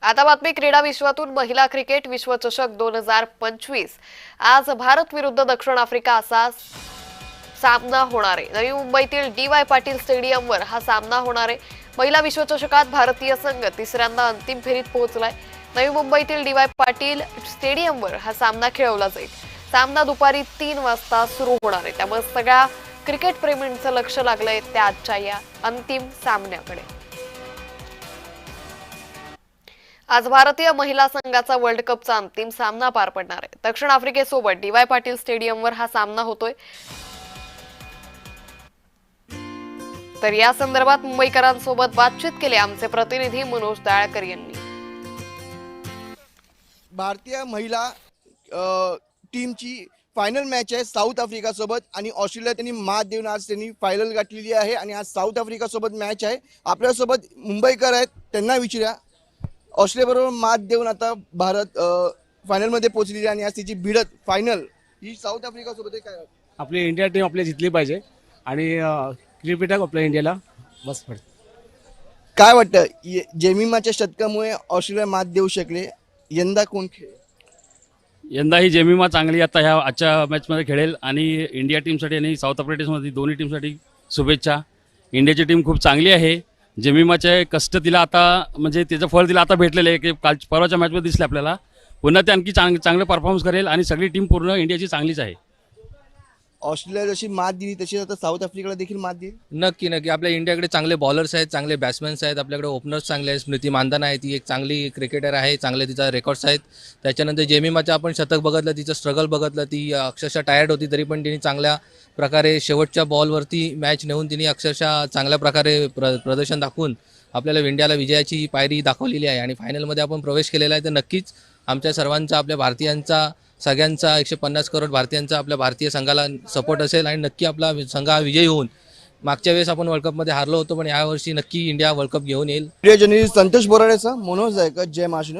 आता बातमी क्रीडा विश्वातून महिला क्रिकेट विश्वचषक 2025 आज भारत विरुद्ध दक्षिण आफ्रिका असा सामना होणार आहे। नवी मुंबईतील डी.वाय. पाटील स्टेडियमवर हा सामना होणार आहे। महिला विश्वचषकात भारतीय संघ तिसऱ्यांदा अंतिम फेरीत पोहोचलाय। नवी मुंबईतील डी.वाय. पाटील स्टेडियमवर हा सामना खेळवला जाईल। सामना दुपारी 3 वाजता सुरू होणार आहे। त्यामुळे सगळ्या क्रिकेट प्रेमींचं लक्ष लागलंय त्या आजच्या या अंतिम सामन्याकडे। आज भारतीय महिला संघाचा वर्ल्ड कपचा अंतिम सामना पार पडणार आहे। दक्षिण आफ्रिकेसोबत डी.वाय. पाटील स्टेडियमवर हा सामना होतोय। तर या संदर्भात मुंबईकरांसोबत बातचीत केली आमचे प्रतिनिधी मनोज दाळकर यांनी। भारतीय महिला टीमची फायनल मॅच आहे साऊथ आफ्रिका सोबत आणि ऑस्ट्रेलिया त्यांनी मात देऊन आज त्यांनी फायनल गाठलेली आहे आणि आज साऊथ आफ्रिका सोबत मॅच आहे। आपल्यासोबत मुंबईकर आहेत, त्यांना विचारूया। ऑस्ट्रेलिया बरोबर मात देऊन आता भारत फायनल मध्ये पोहोचलेली आणि आज तिची भिडत फायनल ही साऊथ आफ्रिका सोबत आहे। काय आपली इंडिया टीम आपली जिंकली पाहिजे आणि क्रिकेट आपल्या इंडियाला बस पडते। काय वाटतं जेमिमाच्या शतकामुळे ऑस्ट्रेलिया मात देऊ शकले, यंदा कोण खेळेल? यंदा ही जेमिमा चांगली आता ह्या आजच्या मॅचमध्ये खेळेल आणि इंडिया टीमसाठी आणि साऊथ आफ्रिका टीमसाठी दोन्ही टीमसाठी शुभेच्छा। इंडियाची टीम खूप चांगली आहे। जेमिमाचे कष्ट तिला आता म्हणजे त्याचं फळ तिला आता भेटलेलं आहे की काल परवाच्या मॅचमध्ये दिसले आपल्याला। पुन्हा ते आणखी चांगले परफॉर्मन्स करेल आणि सगळी टीम पूर्ण इंडियाची चांगलीच आहे। ऑस्ट्रेलिया जशी मात दिली तशी आता साऊथ आफ्रिकेला देखील मात देईल। नक्की नक्की आपल्या इंडियाकडे चांगले बॉलर्स आहेत, चांगले बॅट्समॅन्स आहेत, आपल्याकडे ओपनर्स चांगले आहेत। स्मृती मानधना आहे, ती एक चांगली क्रिकेटर आहे, चांगले तिचा रेकॉर्ड्स आहेत। त्याच्यानंतर जेमिमाचं आपण शतक बघितलं, तिचं स्ट्रगल बघितलं, ती अक्षरशः टायर्ड होती तरी पण तिने चांगल्या प्रकारे शेवटच्या बॉलवरती मॅच नेऊन तिने अक्षरशः चांगल्या प्रकारे प्रदर्शन दाखवून आपल्याला इंडियाला विजयाची पायरी दाखवलेली आहे आणि फायनलमध्ये आपण प्रवेश केलेला आहे। तर नक्कीच आमच्या सर्वांचा, आपल्या भारतीयांचा, सगळ्यांचा 150 करोड भारतीयांचा आपल्या भारतीय संघाला सपोर्ट असेल आणि नक्की आपला संघ हा विजयी होऊन, मागच्या वेळेस आपण वर्ल्ड कपमध्ये हारलो होतो पण यावर्षी नक्की इंडिया वर्ल्ड कप घेऊन येईल। प्रिय जर्नलिस्ट संतोष बोराडेचा मनोज दाळकर, जय महाराष्ट्र।